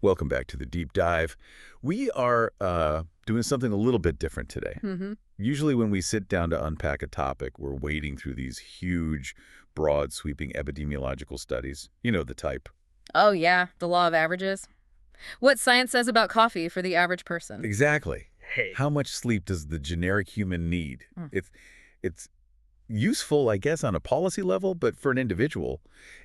Welcome back to the deep dive. We are doing something a little bit different today. Usually when we sit down to unpack a topic, we're wading through these huge, broad, sweeping epidemiological studies. You know the type. Oh, yeah, the law of averages. What science says about coffee for the average person. Exactly. Hey. How much sleep does the generic human need? Mm. It's useful, I guess, on a policy level, but for an individual,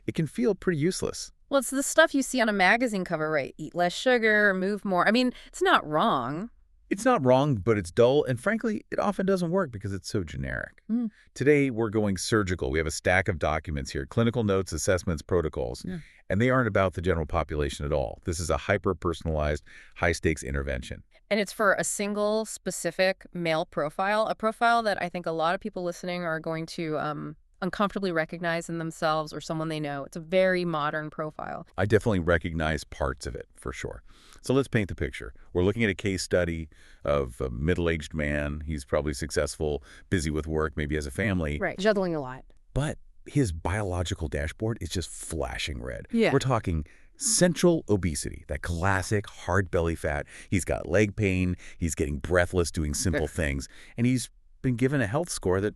it can feel pretty useless. Well, it's the stuff you see on a magazine cover, right? Eat less sugar, move more. I mean, it's not wrong. It's not wrong, but it's dull, and frankly, it often doesn't work because it's so generic. Mm. Today, we're going surgical. We have a stack of documents here, clinical notes, assessments, protocols, Yeah. and they aren't about the general population at all. This is a hyper-personalized, high-stakes intervention. And it's for a single specific male profile, a profile that I think a lot of people listening are going to uncomfortably recognize in themselves or someone they know. It's a very modern profile. I definitely recognize parts of it, for sure. So let's paint the picture. We're looking at a case study of a middle-aged man. He's probably successful, busy with work, maybe has a family. Right, juggling a lot. But his biological dashboard is just flashing red. Yeah. We're talking central obesity, that classic hard belly fat. He's got leg pain. He's getting breathless doing simple things. And he's been given a health score that,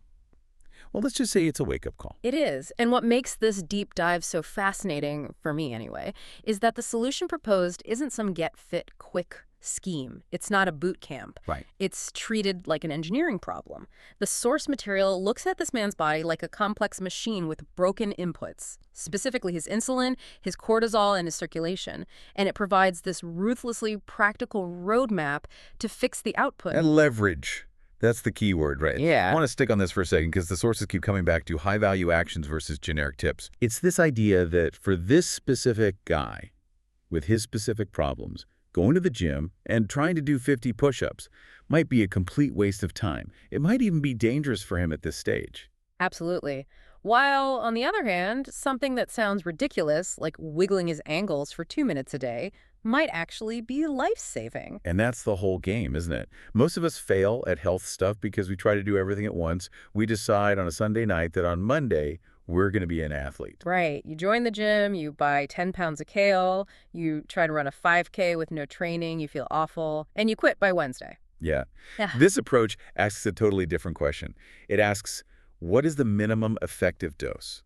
well, let's just say it's a wake-up call. It is. And what makes this deep dive so fascinating, for me anyway, is that the solution proposed isn't some get-fit-quick scheme. It's not a boot camp. Right. It's treated like an engineering problem. The source material looks at this man's body like a complex machine with broken inputs, specifically his insulin, his cortisol, and his circulation. And it provides this ruthlessly practical roadmap to fix the output. And leverage. That's the key word, right? Yeah. I want to stick on this for a second because the sources keep coming back to high-value actions versus generic tips. It's this idea that for this specific guy, with his specific problems, going to the gym and trying to do 50 push-ups might be a complete waste of time. It might even be dangerous for him at this stage. Absolutely. While, on the other hand, something that sounds ridiculous, like wiggling his ankles for 2 minutes a day, might actually be life-saving. And that's the whole game, isn't it? Most of us fail at health stuff because we try to do everything at once. We decide on a Sunday night that on Monday, we're going to be an athlete. Right. You join the gym, you buy 10 pounds of kale, you try to run a 5K with no training, you feel awful, and you quit by Wednesday. Yeah. Yeah. This approach asks a totally different question. It asks, what is the minimum effective dose?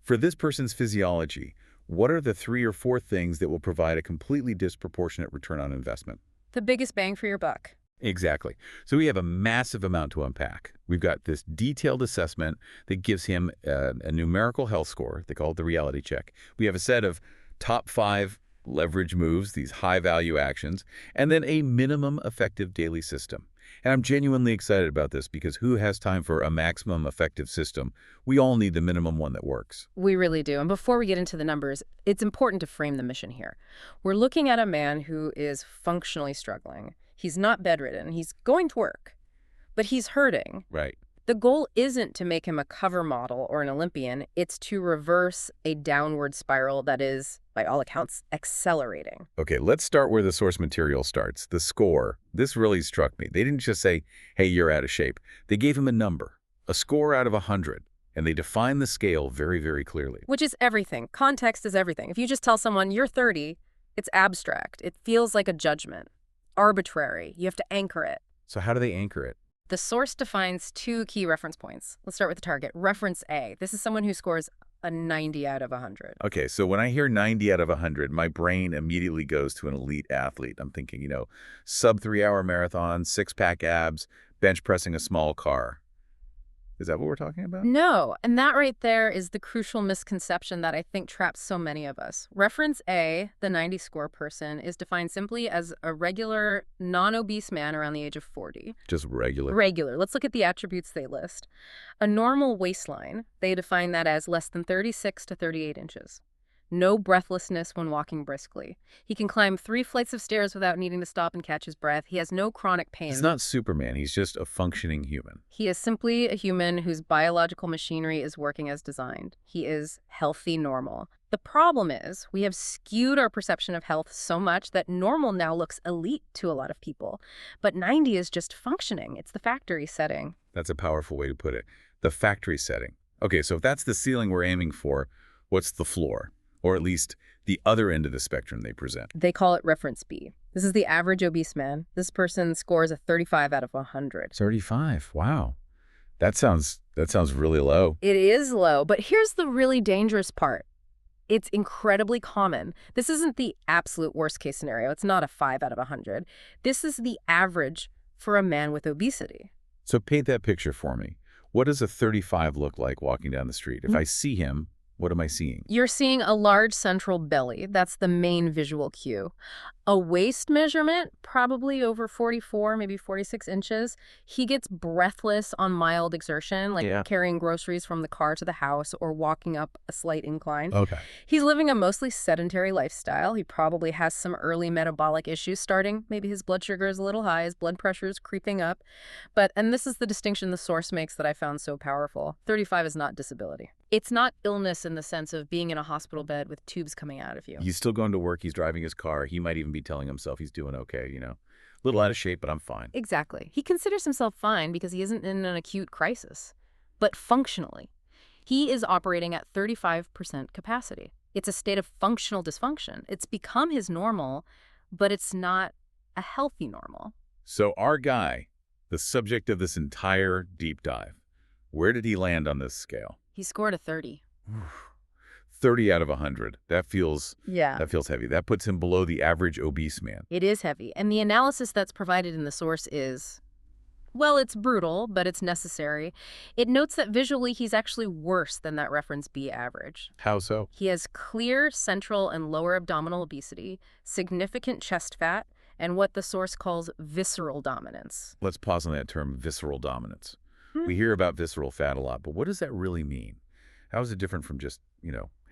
For this person's physiology, what are the 3 or 4 things that will provide a completely disproportionate return on investment? The biggest bang for your buck. Exactly. So we have a massive amount to unpack. We've got this detailed assessment that gives him a numerical health score. They call it the reality check. We have a set of top 5 leverage moves, these high-value actions, and then a minimum effective daily system. And I'm genuinely excited about this because who has time for a maximum effective system? We all need the minimum one that works. We really do. And before we get into the numbers, it's important to frame the mission here. We're looking at a man who is functionally struggling. He's not bedridden. He's going to work, but he's hurting. Right. The goal isn't to make him a cover model or an Olympian. It's to reverse a downward spiral that is, by all accounts, accelerating. Okay, let's start where the source material starts, the score. This really struck me. They didn't just say, hey, you're out of shape. They gave him a number, a score out of 100, and they defined the scale very, very clearly. Which is everything. Context is everything. If you just tell someone you're 30, it's abstract. It feels like a judgment. Arbitrary. You have to anchor it. So how do they anchor it? The source defines 2 key reference points. Let's start with the target. Reference A. This is someone who scores a 90 out of 100. Okay, so when I hear 90 out of 100, my brain immediately goes to an elite athlete. I'm thinking, sub 3-hour marathon, 6-pack abs, bench pressing a small car. Is that what we're talking about? No, and that right there is the crucial misconception that I think traps so many of us. Reference A, the 90 score person, is defined simply as a regular, non-obese man around the age of 40. Just regular. Regular. Let's look at the attributes they list. A normal waistline, they define that as less than 36 to 38 inches. No breathlessness when walking briskly. He can climb 3 flights of stairs without needing to stop and catch his breath. He has no chronic pain. He's not Superman. He's just a functioning human. He is simply a human whose biological machinery is working as designed. He is healthy normal. The problem is we have skewed our perception of health so much that normal now looks elite to a lot of people. But 90 is just functioning. It's the factory setting. That's a powerful way to put it. The factory setting. Okay, so if that's the ceiling we're aiming for, what's the floor? or at least the other end of the spectrum they present. They call it reference B. This is the average obese man. This person scores a 35 out of 100. 35. Wow. That sounds really low. It is low, but here's the really dangerous part. It's incredibly common. This isn't the absolute worst case scenario. It's not a 5 out of 100. This is the average for a man with obesity. So paint that picture for me. What does a 35 look like walking down the street? If I see him, what am I seeing? You're seeing a large central belly. That's the main visual cue. A waist measurement, probably over 44, maybe 46 inches. He gets breathless on mild exertion, like carrying groceries from the car to the house or walking up a slight incline. Okay. He's living a mostly sedentary lifestyle. He probably has some early metabolic issues starting. Maybe his blood sugar is a little high, his blood pressure is creeping up. And this is the distinction the source makes that I found so powerful. 35 is not disability. It's not illness in the sense of being in a hospital bed with tubes coming out of you. He's still going to work. He's driving his car. He might even be telling himself he's doing okay, you know. A little out of shape, but I'm fine. Exactly. He considers himself fine because he isn't in an acute crisis. But functionally, he is operating at 35% capacity. It's a state of functional dysfunction. It's become his normal, but it's not a healthy normal. So our guy, the subject of this entire deep dive, where did he land on this scale? He scored a 30. 30 out of 100. That feels Yeah. That feels heavy. That puts him below the average obese man. It is heavy. And the analysis that's provided in the source is, well, it's brutal, but it's necessary. It notes that visually he's actually worse than that reference B average. How so? He has clear central and lower abdominal obesity, significant chest fat, and what the source calls visceral dominance. Let's pause on that term, visceral dominance. We hear about visceral fat a lot, but what does that really mean? How is it different from just,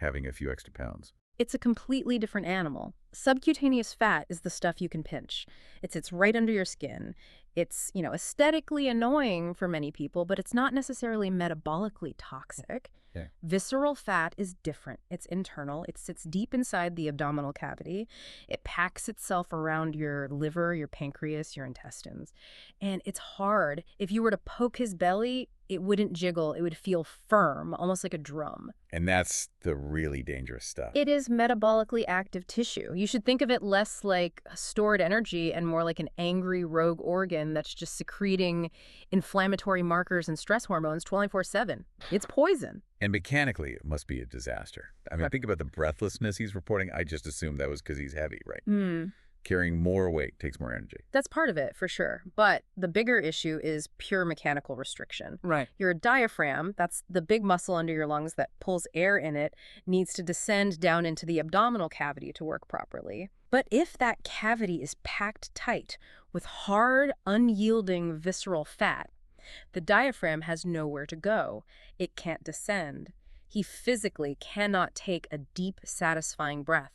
having a few extra pounds? It's a completely different animal. Subcutaneous fat is the stuff you can pinch. It sits right under your skin. It's, aesthetically annoying for many people, but it's not necessarily metabolically toxic. Yeah. Visceral fat is different. It's internal. It sits deep inside the abdominal cavity. It packs itself around your liver, your pancreas, your intestines. And it's hard. If you were to poke his belly, it wouldn't jiggle. It would feel firm, almost like a drum. And that's the really dangerous stuff. It is metabolically active tissue. You should think of it less like stored energy and more like an angry rogue organ that's just secreting inflammatory markers and stress hormones 24/7. It's poison. And mechanically, it must be a disaster. I mean, think about the breathlessness he's reporting. I just assumed that was because he's heavy, right? Carrying more weight takes more energy. That's part of it, for sure. But the bigger issue is pure mechanical restriction. Right. Your diaphragm, that's the big muscle under your lungs that pulls air in it, needs to descend down into the abdominal cavity to work properly. But if that cavity is packed tight with hard, unyielding visceral fat, the diaphragm has nowhere to go. It can't descend. He physically cannot take a deep, satisfying breath.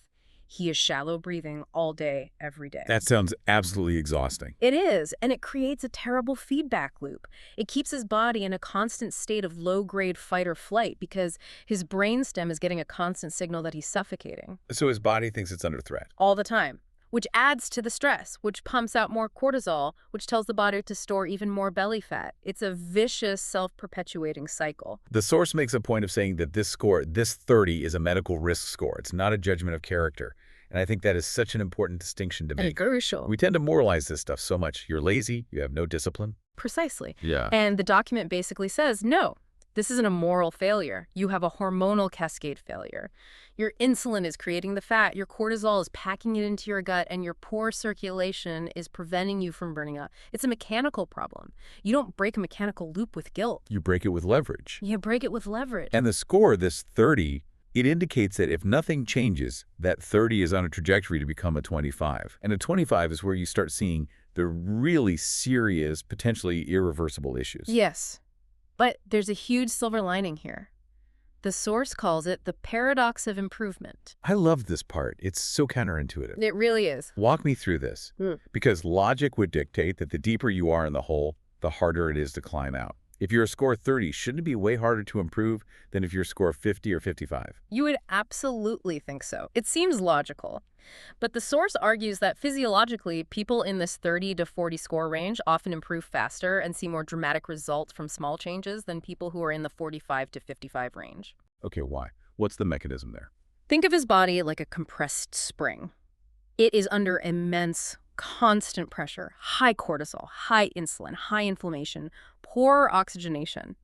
He is shallow breathing all day, every day. That sounds absolutely exhausting. It is, and it creates a terrible feedback loop. It keeps his body in a constant state of low-grade fight or flight because his brainstem is getting a constant signal that he's suffocating. So his body thinks it's under threat. All the time, which adds to the stress, which pumps out more cortisol, which tells the body to store even more belly fat. It's a vicious, self-perpetuating cycle. The source makes a point of saying that this score, this 30, is a medical risk score. It's not a judgment of character. And I think that is such an important distinction to make. Crucial. We tend to moralize this stuff so much. You're lazy, you have no discipline. Precisely. Yeah. And the document basically says, no, this isn't a moral failure. You have a hormonal cascade failure. Your insulin is creating the fat, your cortisol is packing it into your gut, and your poor circulation is preventing you from burning up. It's a mechanical problem. You don't break a mechanical loop with guilt. You break it with leverage. You break it with leverage. And the score, this 30, it indicates that if nothing changes, that 30 is on a trajectory to become a 25. And a 25 is where you start seeing the really serious, potentially irreversible issues. Yes. But there's a huge silver lining here. The source calls it the paradox of improvement. I love this part. It's so counterintuitive. It really is. Walk me through this. Because logic would dictate that the deeper you are in the hole, the harder it is to climb out. If you're a score 30, shouldn't it be way harder to improve than if you're a score 50 or 55? You would absolutely think so. It seems logical. But the source argues that physiologically, people in this 30 to 40 score range often improve faster and see more dramatic results from small changes than people who are in the 45 to 55 range. Okay, why? What's the mechanism there? Think of his body like a compressed spring. It is under immense, constant pressure, high cortisol, high insulin, high inflammation, poor oxygenation.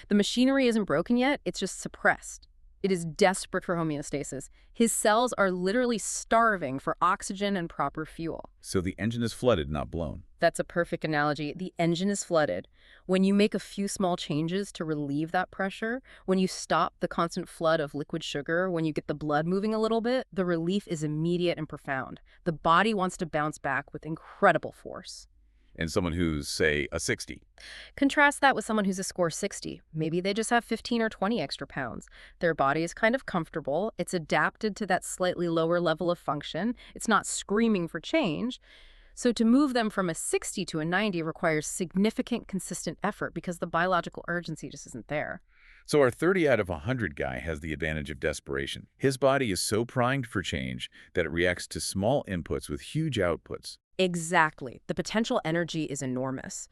The machinery isn't broken yet, it's just suppressed. It is desperate for homeostasis. His cells are literally starving for oxygen and proper fuel. So the engine is flooded, not blown. That's a perfect analogy. The engine is flooded. When you make a few small changes to relieve that pressure, when you stop the constant flood of liquid sugar, when you get the blood moving a little bit, the relief is immediate and profound. The body wants to bounce back with incredible force. And someone who's, say, a 60. Contrast that with someone who's a score 60. Maybe they just have 15 or 20 extra pounds. Their body is kind of comfortable. It's adapted to that slightly lower level of function. It's not screaming for change. So to move them from a 60 to a 90 requires significant, consistent effort because the biological urgency just isn't there. So our 30 out of 100 guy has the advantage of desperation. His body is so primed for change that it reacts to small inputs with huge outputs. Exactly. The potential energy is enormous.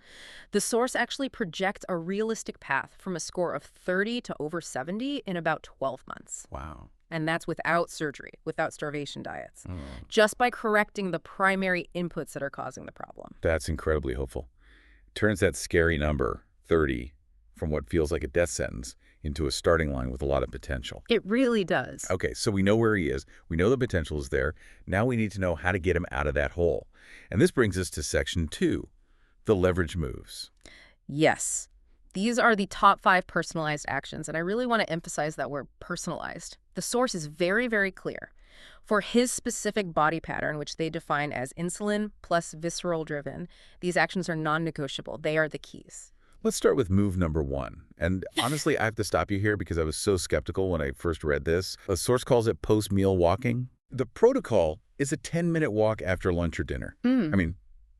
The source actually projects a realistic path from a score of 30 to over 70 in about 12 months. Wow. And that's without surgery, without starvation diets, Oh, just by correcting the primary inputs that are causing the problem. that's incredibly hopeful. Turns that scary number, 30, from what feels like a death sentence, into a starting line with a lot of potential. It really does. Okay, so we know where he is. We know the potential is there. Now we need to know how to get him out of that hole. And this brings us to section 2, the leverage moves. Yes. These are the top 5 personalized actions, and I really want to emphasize that word personalized. The source is very, very clear. For his specific body pattern, which they define as insulin plus visceral driven, these actions are non-negotiable. They are the keys. Let's start with move number 1. And honestly, I have to stop you here because I was so skeptical when I first read this. A source calls it post-meal walking. The protocol is a 10-minute walk after lunch or dinner. I mean,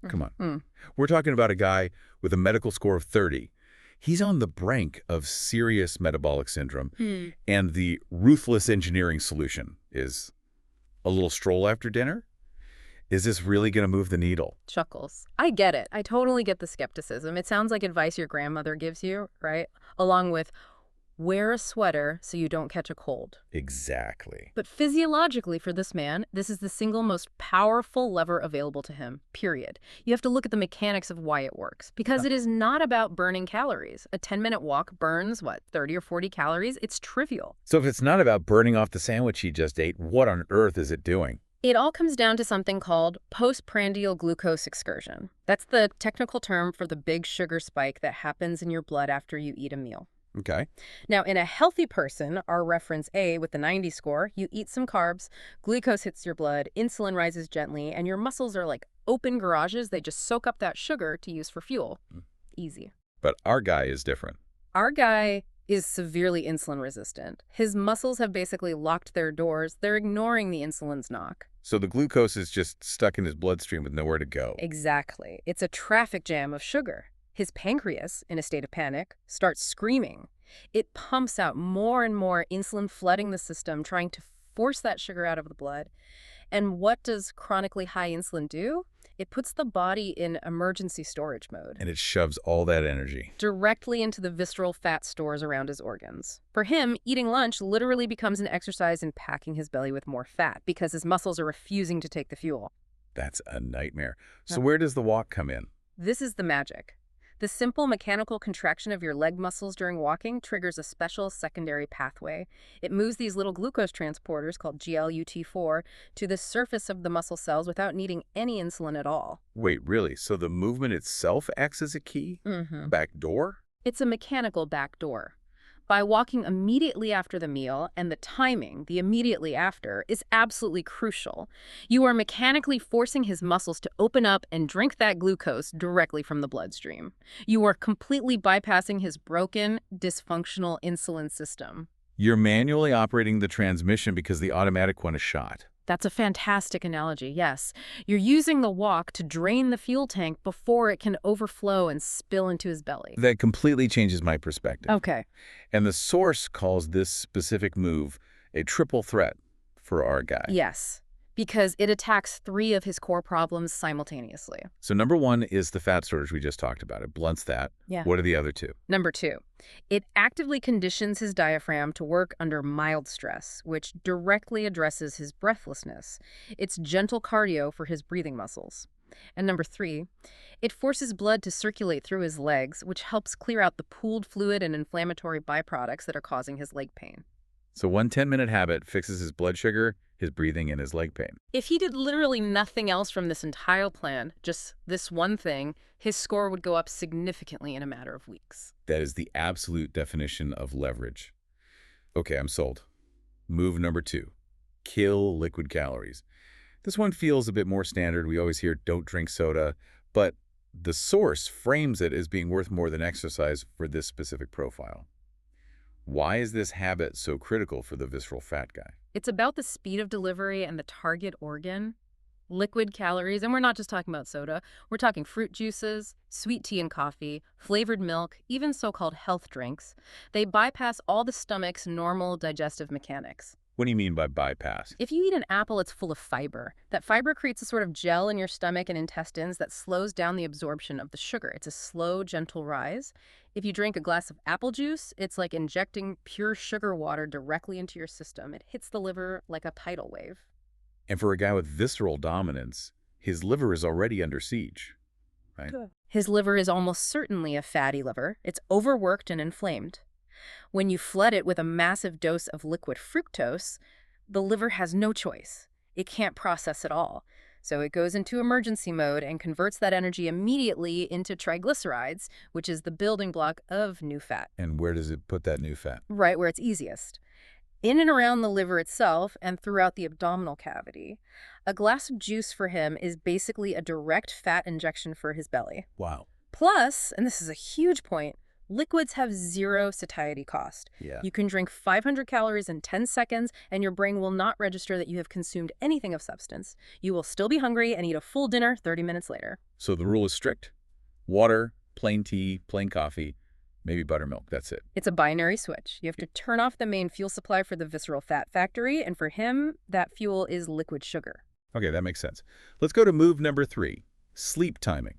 come on. We're talking about a guy with a medical score of 30. He's on the brink of serious metabolic syndrome, and the ruthless engineering solution is a little stroll after dinner? Is this really going to move the needle? Chuckles. I get it. I totally get the skepticism. It sounds like advice your grandmother gives you, right? Along with, wear a sweater so you don't catch a cold. Exactly. But physiologically for this man, this is the single most powerful lever available to him, period. You have to look at the mechanics of why it works. Because it is not about burning calories. A 10-minute walk burns, 30 or 40 calories? It's trivial. So if it's not about burning off the sandwich he just ate, what on earth is it doing? It all comes down to something called postprandial glucose excursion. That's the technical term for the big sugar spike that happens in your blood after you eat a meal. Okay. Now, in a healthy person, our reference A with the 90 score, you eat some carbs, glucose hits your blood, insulin rises gently, and your muscles are like open garages. They just soak up that sugar to use for fuel. Easy. But our guy is different. Our guy is severely insulin resistant. His muscles have basically locked their doors. They're ignoring the insulin's knock. So the glucose is just stuck in his bloodstream with nowhere to go. Exactly. It's a traffic jam of sugar. His pancreas, in a state of panic, starts screaming. It pumps out more and more insulin, flooding the system, trying to force that sugar out of the blood. And what does chronically high insulin do? It puts the body in emergency storage mode. And it shoves all that energy Directly into the visceral fat stores around his organs. For him, eating lunch literally becomes an exercise in packing his belly with more fat because his muscles are refusing to take the fuel. That's a nightmare. So where does the walk come in? This is the magic. The simple mechanical contraction of your leg muscles during walking triggers a special secondary pathway. It moves these little glucose transporters called GLUT4 to the surface of the muscle cells without needing any insulin at all. Wait, really? So the movement itself acts as a key? Back door? It's a mechanical back door. By walking immediately after the meal, and the timing, the immediately after, is absolutely crucial. You are mechanically forcing his muscles to open up and drink that glucose directly from the bloodstream. You are completely bypassing his broken, dysfunctional insulin system. You're manually operating the transmission because the automatic one is shot. That's a fantastic analogy, yes. You're using the walk to drain the fuel tank before it can overflow and spill into his belly. That completely changes my perspective. Okay. And the source calls this specific move a triple threat for our guy. Yes. Because it attacks three of his core problems simultaneously. So number one is the fat storage we just talked about. It blunts that. Yeah. What are the other two? Number two, it actively conditions his diaphragm to work under mild stress, which directly addresses his breathlessness. It's gentle cardio for his breathing muscles. And number three, it forces blood to circulate through his legs, which helps clear out the pooled fluid and inflammatory byproducts that are causing his leg pain. So one 10-minute habit fixes his blood sugar, his breathing, and his leg pain. If he did literally nothing else from this entire plan, just this one thing, his score would go up significantly in a matter of weeks. That is the absolute definition of leverage. Okay, I'm sold. Move number two, kill liquid calories. This one feels a bit more standard. We always hear don't drink soda, but the source frames it as being worth more than exercise for this specific profile. Why is this habit so critical for the visceral fat guy? It's about the speed of delivery and the target organ. Liquid calories, and we're not just talking about soda, we're talking fruit juices, sweet tea and coffee, flavored milk, even so-called health drinks. They bypass all the stomach's normal digestive mechanics. What do you mean by bypass? If you eat an apple, it's full of fiber. That fiber creates a sort of gel in your stomach and intestines that slows down the absorption of the sugar. It's a slow, gentle rise. If you drink a glass of apple juice, it's like injecting pure sugar water directly into your system. It hits the liver like a tidal wave. And for a guy with visceral dominance, his liver is already under siege, right? His liver is almost certainly a fatty liver. It's overworked and inflamed. When you flood it with a massive dose of liquid fructose, the liver has no choice. It can't process it all. So it goes into emergency mode and converts that energy immediately into triglycerides, which is the building block of new fat. And where does it put that new fat? Right where it's easiest. In and around the liver itself and throughout the abdominal cavity. A glass of juice for him is basically a direct fat injection for his belly. Wow. Plus, and this is a huge point, liquids have zero satiety cost. Yeah. You can drink 500 calories in 10 seconds, and your brain will not register that you have consumed anything of substance. You will still be hungry and eat a full dinner 30 minutes later. So the rule is strict. Water, plain tea, plain coffee, maybe buttermilk. That's it. It's a binary switch. You have to turn off the main fuel supply for the visceral fat factory, and for him, that fuel is liquid sugar. Okay, that makes sense. Let's go to move number three, sleep timing.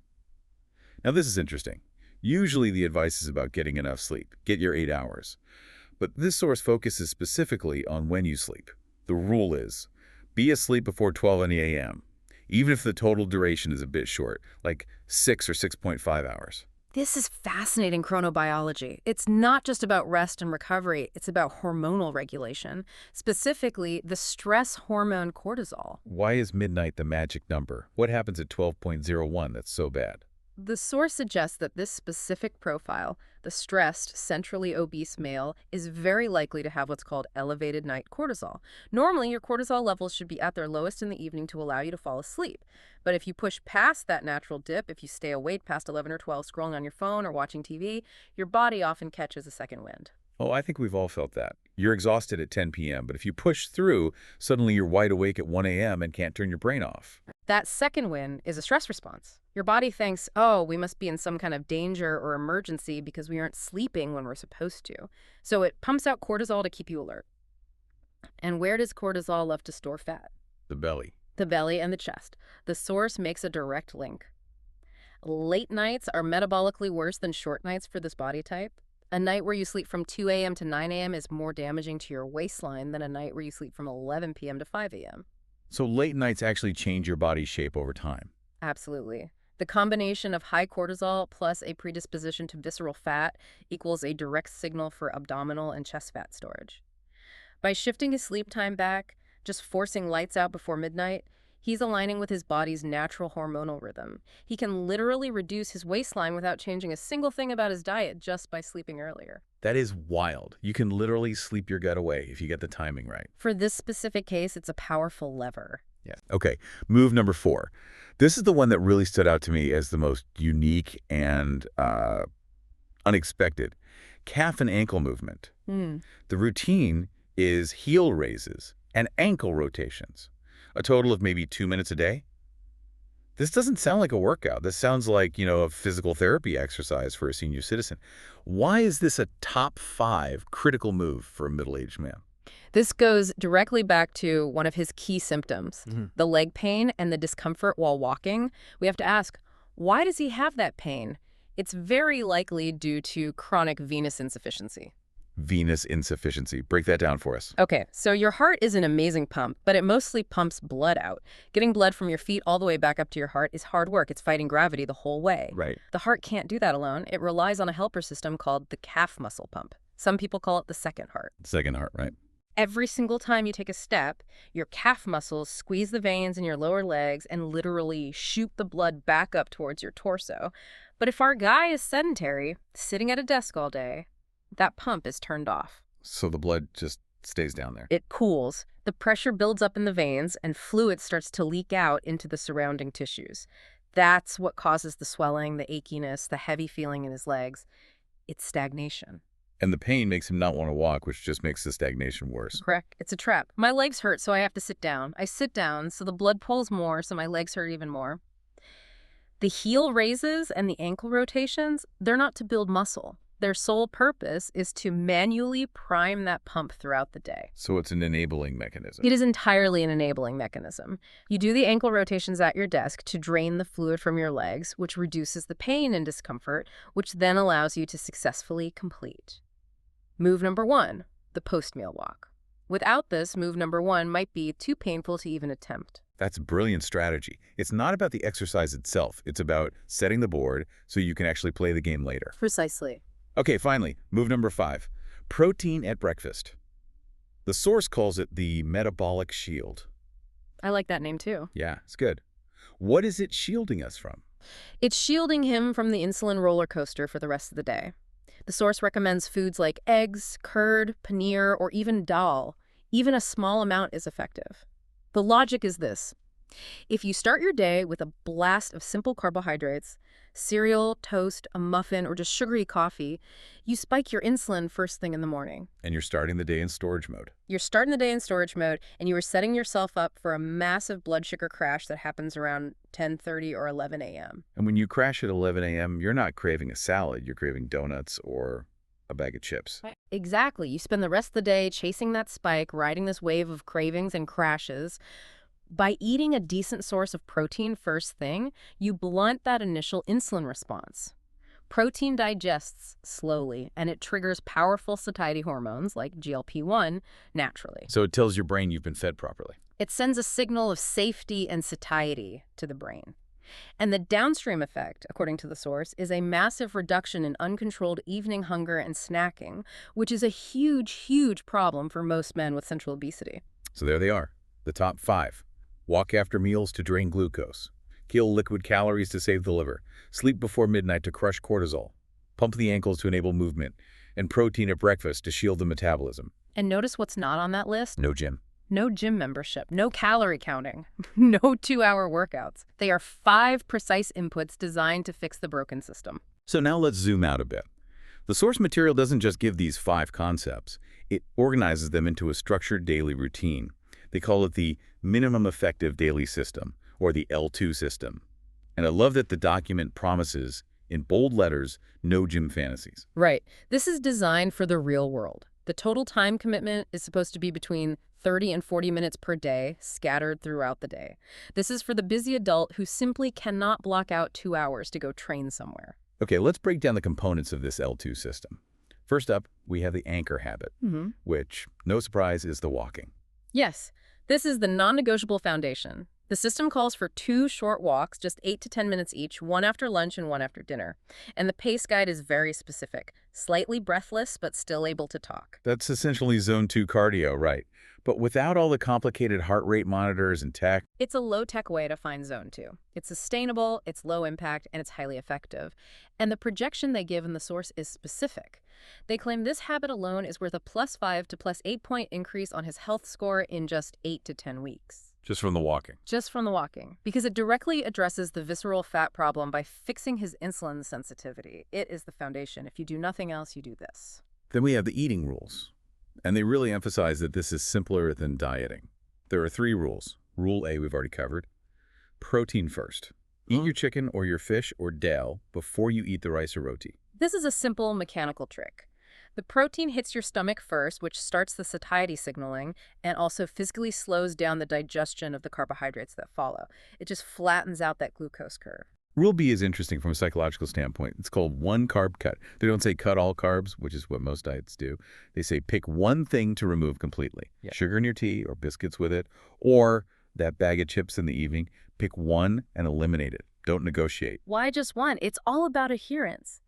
Now this is interesting. Usually the advice is about getting enough sleep. Get your 8 hours. But this source focuses specifically on when you sleep. The rule is, be asleep before 12 a.m., even if the total duration is a bit short, like 6 or 6.5 hours. This is fascinating chronobiology. It's not just about rest and recovery, it's about hormonal regulation, specifically the stress hormone cortisol. Why is midnight the magic number? What happens at 12.01 that's so bad? The source suggests that this specific profile, the stressed, centrally obese male, is very likely to have what's called elevated night cortisol. Normally, your cortisol levels should be at their lowest in the evening to allow you to fall asleep. But if you push past that natural dip, if you stay awake past 11 or 12 scrolling on your phone or watching TV, your body often catches a second wind. Oh, I think we've all felt that. You're exhausted at 10 p.m., but if you push through, suddenly you're wide awake at 1 a.m. and can't turn your brain off. That second wind is a stress response. Your body thinks, oh, we must be in some kind of danger or emergency because we aren't sleeping when we're supposed to. So it pumps out cortisol to keep you alert. And where does cortisol love to store fat? The belly. The belly and the chest. The source makes a direct link. Late nights are metabolically worse than short nights for this body type. A night where you sleep from 2 a.m. to 9 a.m. is more damaging to your waistline than a night where you sleep from 11 p.m. to 5 a.m. So late nights actually change your body's shape over time. Absolutely. The combination of high cortisol plus a predisposition to visceral fat equals a direct signal for abdominal and chest fat storage. By shifting his sleep time back, just forcing lights out before midnight, he's aligning with his body's natural hormonal rhythm. He can literally reduce his waistline without changing a single thing about his diet just by sleeping earlier. That is wild. You can literally sleep your gut away if you get the timing right. For this specific case, it's a powerful lever. Yeah. Okay, move number 4. This is the one that really stood out to me as the most unique and unexpected. Calf and ankle movement. The routine is heel raises and ankle rotations. A total of maybe 2 minutes a day. This doesn't sound like a workout. This sounds like, a physical therapy exercise for a senior citizen. Why is this a top 5 critical move for a middle-aged man? This goes directly back to one of his key symptoms, Mhm. the leg pain and the discomfort while walking. We have to ask, why does he have that pain? It's very likely due to chronic venous insufficiency. Venous insufficiency. Break that down for us. Okay, so your heart is an amazing pump, but it mostly pumps blood out. Getting blood from your feet all the way back up to your heart is hard work. It's fighting gravity the whole way. Right. The heart can't do that alone. It relies on a helper system called the calf muscle pump. Some people call it the second heart. Second heart, right? Every single time you take a step, your calf muscles squeeze the veins in your lower legs and literally shoot the blood back up towards your torso. But if our guy is sedentary, sitting at a desk all day, that pump is turned off. So the blood just stays down there. It cools, the pressure builds up in the veins, and fluid starts to leak out into the surrounding tissues. That's what causes the swelling, the achiness, the heavy feeling in his legs. It's stagnation. And the pain makes him not want to walk, which just makes the stagnation worse. Correct. It's a trap. My legs hurt, so I have to sit down. I sit down, so the blood pulls more, so my legs hurt even more. The heel raises and the ankle rotations, they're not to build muscle. Their sole purpose is to manually prime that pump throughout the day. So it's an enabling mechanism. It is entirely an enabling mechanism. You do the ankle rotations at your desk to drain the fluid from your legs, which reduces the pain and discomfort, which then allows you to successfully complete move number 1, the post-meal walk. Without this, move number 1 might be too painful to even attempt. That's a brilliant strategy. It's not about the exercise itself. It's about setting the board so you can actually play the game later. Precisely. Okay, finally, move number 5, protein at breakfast. The source calls it the metabolic shield. I like that name too. Yeah, it's good. What is it shielding us from? It's shielding him from the insulin roller coaster for the rest of the day. The source recommends foods like eggs, curd, paneer, or even dal. Even a small amount is effective. The logic is this. If you start your day with a blast of simple carbohydrates, cereal, toast, a muffin, or just sugary coffee, you spike your insulin first thing in the morning. And you're starting the day in storage mode. You're starting the day in storage mode, and you are setting yourself up for a massive blood sugar crash that happens around 10:30 or 11 a.m. And when you crash at 11 a.m., you're not craving a salad. You're craving donuts or a bag of chips. Exactly. You spend the rest of the day chasing that spike, riding this wave of cravings and crashes. By eating a decent source of protein first thing, you blunt that initial insulin response. Protein digests slowly, and it triggers powerful satiety hormones like GLP-1 naturally. So it tells your brain you've been fed properly. It sends a signal of safety and satiety to the brain. And the downstream effect, according to the source, is a massive reduction in uncontrolled evening hunger and snacking, which is a huge, huge problem for most men with central obesity. So there they are, the top 5. Walk after meals to drain glucose. Kill liquid calories to save the liver. Sleep before midnight to crush cortisol. Pump the ankles to enable movement. And protein at breakfast to shield the metabolism. And notice what's not on that list? No gym. No gym membership, no calorie counting, no 2-hour workouts. They are 5 precise inputs designed to fix the broken system. So now let's zoom out a bit. The source material doesn't just give these 5 concepts. It organizes them into a structured daily routine. They call it the minimum effective daily system, or the L2 system. And I love that the document promises, in bold letters, no gym fantasies. Right. This is designed for the real world. The total time commitment is supposed to be between 30 and 40 minutes per day, scattered throughout the day. This is for the busy adult who simply cannot block out 2 hours to go train somewhere. Okay, let's break down the components of this L2 system. First up, we have the anchor habit, which, no surprise, is the walking. Yes, this is the non-negotiable foundation. The system calls for 2 short walks, just 8 to 10 minutes each, one after lunch and one after dinner. And the pace guide is very specific, slightly breathless, but still able to talk. That's essentially zone 2 cardio, right? But without all the complicated heart rate monitors and tech. It's a low-tech way to find zone 2. It's sustainable, it's low impact, and it's highly effective. And the projection they give in the source is specific. They claim this habit alone is worth a +5 to +8 point increase on his health score in just 8 to 10 weeks. Just from the walking. Just from the walking. Because it directly addresses the visceral fat problem by fixing his insulin sensitivity. It is the foundation. If you do nothing else, you do this. Then we have the eating rules. And they really emphasize that this is simpler than dieting. There are 3 rules. Rule A we've already covered. Protein first. Eat your chicken or your fish or dal before you eat the rice or roti. This is a simple mechanical trick. The protein hits your stomach first, which starts the satiety signaling and also physically slows down the digestion of the carbohydrates that follow. It just flattens out that glucose curve. Rule B is interesting from a psychological standpoint. It's called one carb cut. They don't say cut all carbs, which is what most diets do. They say pick one thing to remove completely. Yeah. Sugar in your tea or biscuits with it, or that bag of chips in the evening. Pick one and eliminate it. Don't negotiate. Why just one? It's all about adherence.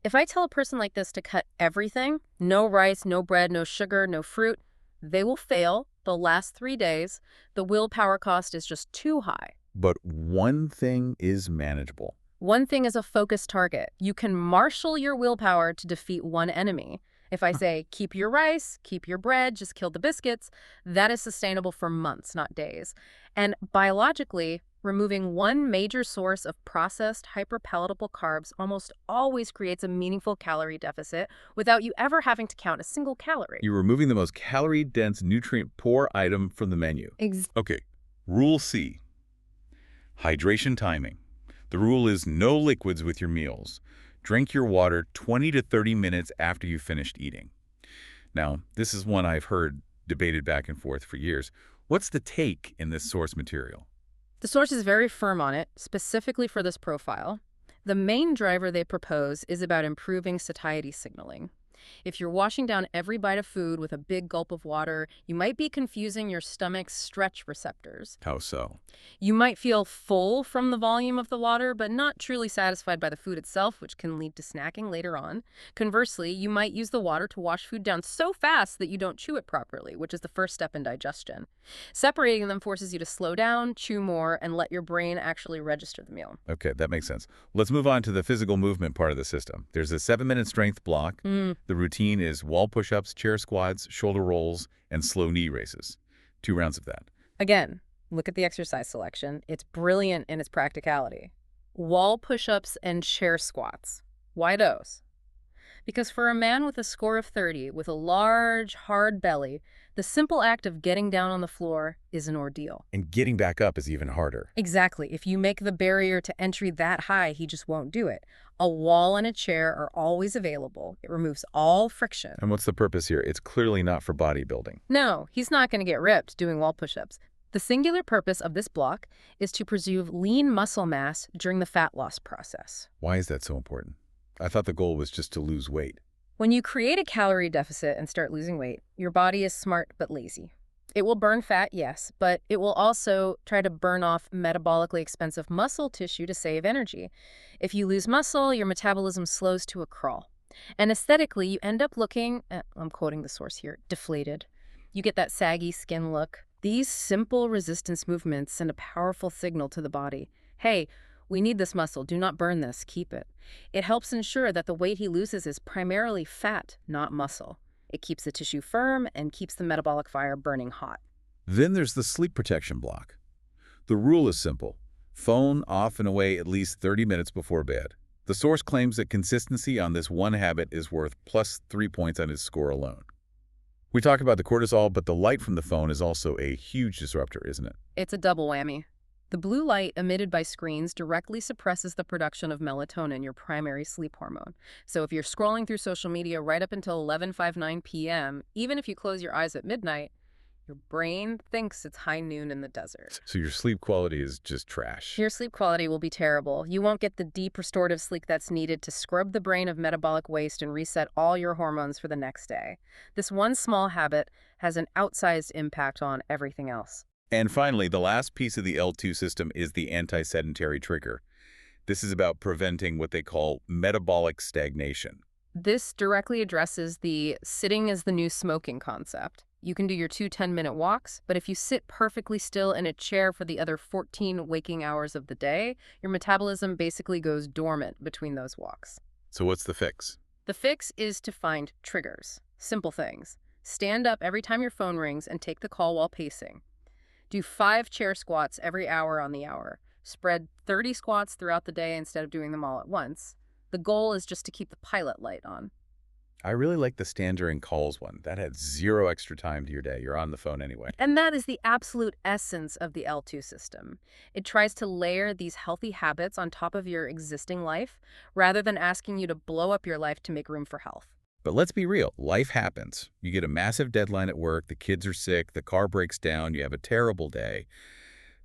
If I tell a person like this to cut everything, no rice, no bread, no sugar, no fruit, they will fail. They'll last 3 days. The willpower cost is just too high. But one thing is manageable. One thing is a focused target. You can marshal your willpower to defeat one enemy. If I say, keep your rice, keep your bread, just kill the biscuits, that is sustainable for months, not days. And biologically, removing one major source of processed, hyperpalatable carbs almost always creates a meaningful calorie deficit without you ever having to count a single calorie. You're removing the most calorie-dense, nutrient-poor item from the menu. Okay, Rule C. Hydration timing. The rule is no liquids with your meals. Drink your water 20 to 30 minutes after you've finished eating. Now, this is one I've heard debated back and forth for years. What's the take in this source material? The source is very firm on it, specifically for this profile. The main driver they propose is about improving satiety signaling. If you're washing down every bite of food with a big gulp of water, you might be confusing your stomach's stretch receptors. How so? You might feel full from the volume of the water, but not truly satisfied by the food itself, which can lead to snacking later on. Conversely, you might use the water to wash food down so fast that you don't chew it properly, which is the first step in digestion. Separating them forces you to slow down, chew more, and let your brain actually register the meal. Okay, that makes sense. Let's move on to the physical movement part of the system. There's a 7-minute strength block. The routine is wall push-ups, chair squats, shoulder rolls, and slow knee raises. 2 rounds of that. Again, look at the exercise selection. It's brilliant in its practicality. Wall push-ups and chair squats. Why those? Because for a man with a score of 30, with a large, hard belly, the simple act of getting down on the floor is an ordeal. And getting back up is even harder. Exactly. If you make the barrier to entry that high, he just won't do it. A wall and a chair are always available. It removes all friction. And what's the purpose here? It's clearly not for bodybuilding. No, he's not going to get ripped doing wall push-ups. The singular purpose of this block is to preserve lean muscle mass during the fat loss process. Why is that so important? I thought the goal was just to lose weight. When you create a calorie deficit and start losing weight, your body is smart but lazy. It will burn fat, yes, but it will also try to burn off metabolically expensive muscle tissue to save energy. If you lose muscle, your metabolism slows to a crawl. And aesthetically, you end up looking, I'm quoting the source here, deflated. You get that saggy skin look. These simple resistance movements send a powerful signal to the body. Hey, we need this muscle. Do not burn this. Keep it. It helps ensure that the weight he loses is primarily fat, not muscle. It keeps the tissue firm and keeps the metabolic fire burning hot. Then there's the sleep protection block. The rule is simple. Phone off and away at least 30 minutes before bed. The source claims that consistency on this one habit is worth plus 3 points on his score alone. We talk about the cortisol, but the light from the phone is also a huge disruptor, isn't it? It's a double whammy. The blue light emitted by screens directly suppresses the production of melatonin, your primary sleep hormone. So if you're scrolling through social media right up until 11:59 p.m., even if you close your eyes at midnight, your brain thinks it's high noon in the desert. So your sleep quality is just trash. Your sleep quality will be terrible. You won't get the deep restorative sleep that's needed to scrub the brain of metabolic waste and reset all your hormones for the next day. This one small habit has an outsized impact on everything else. And finally, the last piece of the L2 system is the anti-sedentary trigger. This is about preventing what they call metabolic stagnation. This directly addresses the sitting is the new smoking concept. You can do your 2 10-minute walks, but if you sit perfectly still in a chair for the other 14 waking hours of the day, your metabolism basically goes dormant between those walks. So what's the fix? The fix is to find triggers, simple things. Stand up every time your phone rings and take the call while pacing. Do 5 chair squats every hour on the hour. Spread 30 squats throughout the day instead of doing them all at once. The goal is just to keep the pilot light on. I really like the stand during calls one. That adds 0 extra time to your day. You're on the phone anyway. And that is the absolute essence of the L2 system. It tries to layer these healthy habits on top of your existing life rather than asking you to blow up your life to make room for health. But let's be real. Life happens. You get a massive deadline at work, the kids are sick, the car breaks down, you have a terrible day.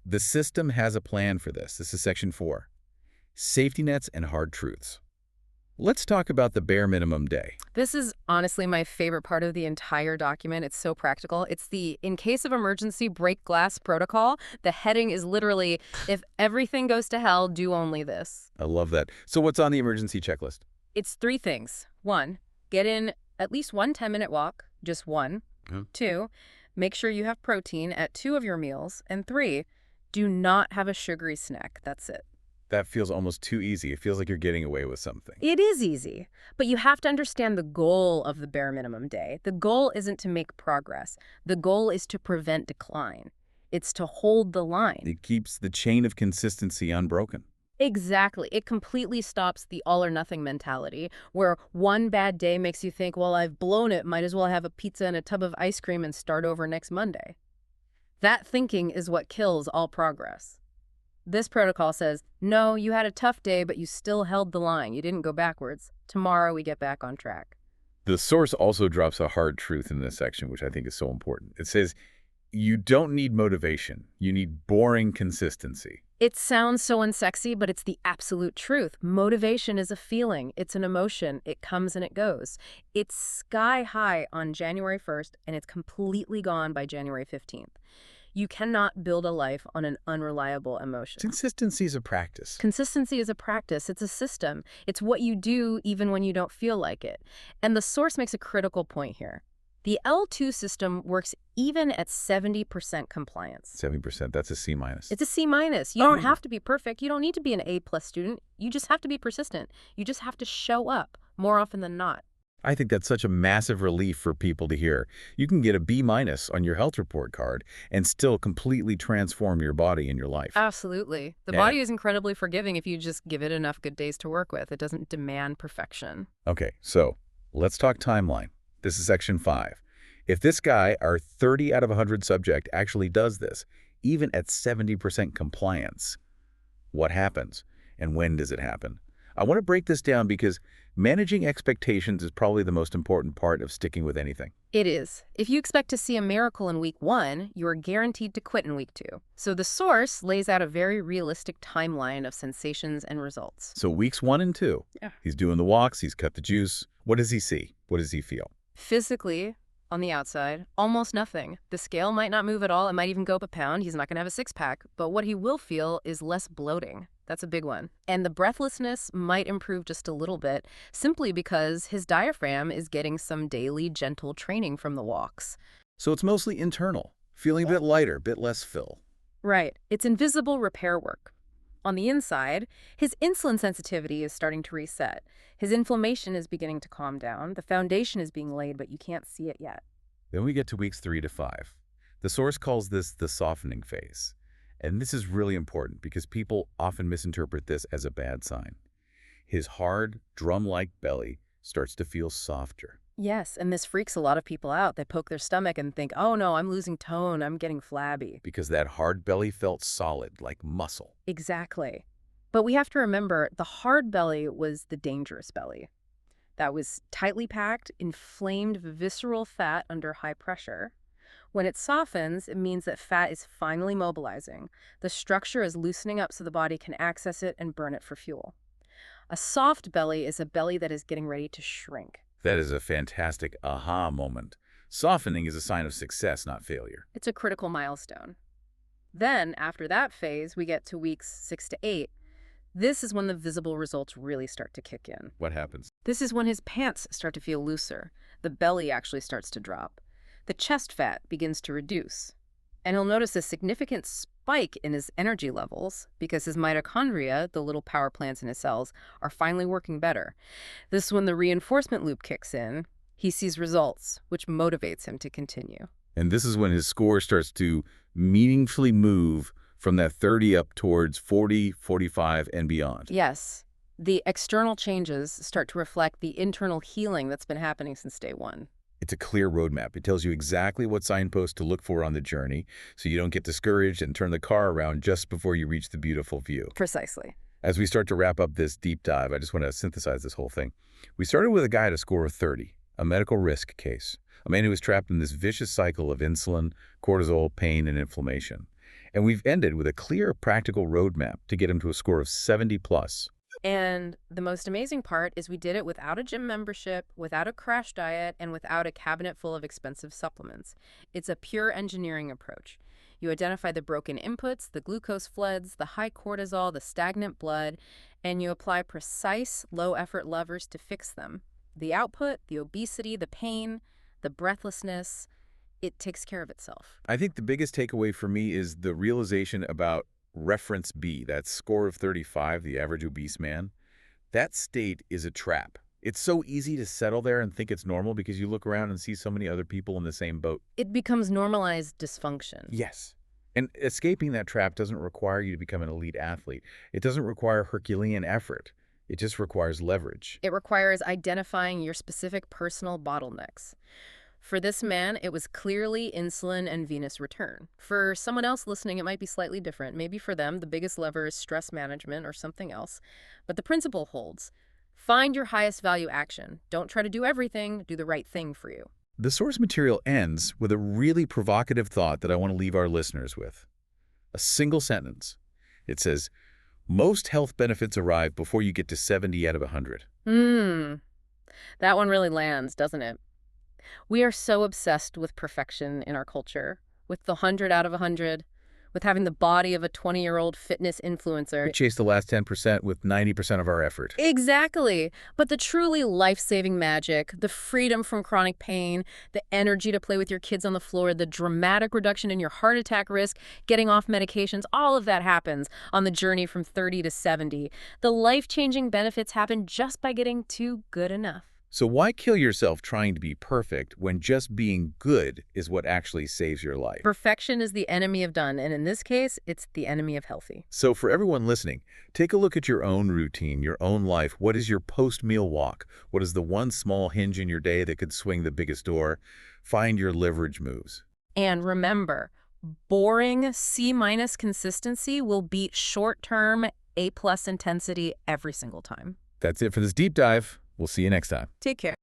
The system has a plan for this. This is section 4. Safety nets and hard truths. Let's talk about the bare minimum day. This is honestly my favorite part of the entire document. It's so practical. It's the in case of emergency break glass protocol. The heading is literally, if everything goes to hell, do only this. I love that. So what's on the emergency checklist? It's 3 things. 1, get in at least one 10-minute walk, just one. Hmm. 2, make sure you have protein at 2 of your meals. And 3, do not have a sugary snack. That's it. That feels almost too easy. It feels like you're getting away with something. It is easy, but you have to understand the goal of the bare minimum day. The goal isn't to make progress. The goal is to prevent decline. It's to hold the line. It keeps the chain of consistency unbroken. Exactly. It completely stops the all-or-nothing mentality, where one bad day makes you think, well, I've blown it, might as well have a pizza and a tub of ice cream and start over next Monday. That thinking is what kills all progress. This protocol says, no, you had a tough day, but you still held the line. You didn't go backwards. Tomorrow we get back on track. The source also drops a hard truth in this section, which I think is so important. It says, you don't need motivation. You need boring consistency. It sounds so unsexy, but it's the absolute truth. Motivation is a feeling. It's an emotion. It comes and it goes. It's sky high on January 1st, and it's completely gone by January 15th. You cannot build a life on an unreliable emotion. Consistency is a practice. Consistency is a practice. It's a system. It's what you do even when you don't feel like it. And the source makes a critical point here. The L2 system works even at 70% compliance. 70%, that's a C-. It's a C-. You don't have to be perfect. You don't need to be an A+ student. You just have to be persistent. You just have to show up more often than not. I think that's such a massive relief for people to hear. You can get a B- on your health report card and still completely transform your body and your life. Absolutely. The body is incredibly forgiving if you just give it enough good days to work with. It doesn't demand perfection. Okay, so let's talk timeline. This is section 5. If this guy, our 30 out of 100 subject, actually does this, even at 70% compliance, what happens and when does it happen? I want to break this down because managing expectations is probably the most important part of sticking with anything. It is. If you expect to see a miracle in week 1, you are guaranteed to quit in week 2. So the source lays out a very realistic timeline of sensations and results. So weeks 1 and 2, he's doing the walks, he's cut the juice. What does he see? What does he feel? Physically, on the outside, almost nothing. The scale might not move at all. It might even go up a pound. He's not going to have a 6-pack. But what he will feel is less bloating. That's a big one. And the breathlessness might improve just a little bit, simply because his diaphragm is getting some daily gentle training from the walks. So it's mostly internal, feeling a bit lighter, a bit less fill. Right. It's invisible repair work. On the inside, his insulin sensitivity is starting to reset. His inflammation is beginning to calm down. The foundation is being laid, but you can't see it yet. Then we get to weeks 3 to 5. The source calls this the softening phase. And this is really important because people often misinterpret this as a bad sign. His hard, drum-like belly starts to feel softer. Yes, and this freaks a lot of people out. They poke their stomach and think, oh no, I'm losing tone, I'm getting flabby. Because that hard belly felt solid, like muscle. Exactly. But we have to remember, the hard belly was the dangerous belly. That was tightly packed, inflamed visceral fat under high pressure. When it softens, it means that fat is finally mobilizing. The structure is loosening up so the body can access it and burn it for fuel. A soft belly is a belly that is getting ready to shrink. That is a fantastic aha moment. Softening is a sign of success, not failure. It's a critical milestone. Then, after that phase, we get to weeks 6 to 8. This is when the visible results really start to kick in. What happens? This is when his pants start to feel looser. The belly actually starts to drop. The chest fat begins to reduce. And he'll notice a significant spike in his energy levels because his mitochondria, the little power plants in his cells, are finally working better. This is when the reinforcement loop kicks in. He sees results, which motivates him to continue. And this is when his score starts to meaningfully move from that 30 up towards 40, 45, and beyond. Yes. The external changes start to reflect the internal healing that's been happening since day 1. It's a clear roadmap. It tells you exactly what signposts to look for on the journey so you don't get discouraged and turn the car around just before you reach the beautiful view. Precisely. As we start to wrap up this deep dive, I just want to synthesize this whole thing. We started with a guy at a score of 30, a medical risk case, a man who was trapped in this vicious cycle of insulin, cortisol, pain, and inflammation. And we've ended with a clear, practical roadmap to get him to a score of 70 plus. And the most amazing part is we did it without a gym membership, without a crash diet, and without a cabinet full of expensive supplements. It's a pure engineering approach. You identify the broken inputs, the glucose floods, the high cortisol, the stagnant blood, and you apply precise, low-effort levers to fix them. The output, the obesity, the pain, the breathlessness, it takes care of itself. I think the biggest takeaway for me is the realization about reference B, that score of 35, the average obese man. That state is a trap. It's so easy to settle there and think it's normal because you look around and see so many other people in the same boat. It becomes normalized dysfunction. Yes. And escaping that trap doesn't require you to become an elite athlete. It doesn't require Herculean effort. It just requires leverage. It requires identifying your specific personal bottlenecks. For this man, it was clearly insulin and venous return. For someone else listening, it might be slightly different. Maybe for them, the biggest lever is stress management or something else. But the principle holds. Find your highest value action. Don't try to do everything. Do the right thing for you. The source material ends with a really provocative thought that I want to leave our listeners with. A single sentence. It says, most health benefits arrive before you get to 70 out of 100. That one really lands, doesn't it? We are so obsessed with perfection in our culture, with the 100 out of 100, with having the body of a 20-year-old fitness influencer. We chase the last 10% with 90% of our effort. Exactly. But the truly life-saving magic, the freedom from chronic pain, the energy to play with your kids on the floor, the dramatic reduction in your heart attack risk, getting off medications, all of that happens on the journey from 30 to 70. The life-changing benefits happen just by getting to good enough. So why kill yourself trying to be perfect when just being good is what actually saves your life? Perfection is the enemy of done, and in this case, it's the enemy of healthy. So for everyone listening, take a look at your own routine, your own life. What is your post-meal walk? What is the one small hinge in your day that could swing the biggest door? Find your leverage moves. And remember, boring C- consistency will beat short-term A+ intensity every single time. That's it for this deep dive. We'll see you next time. Take care.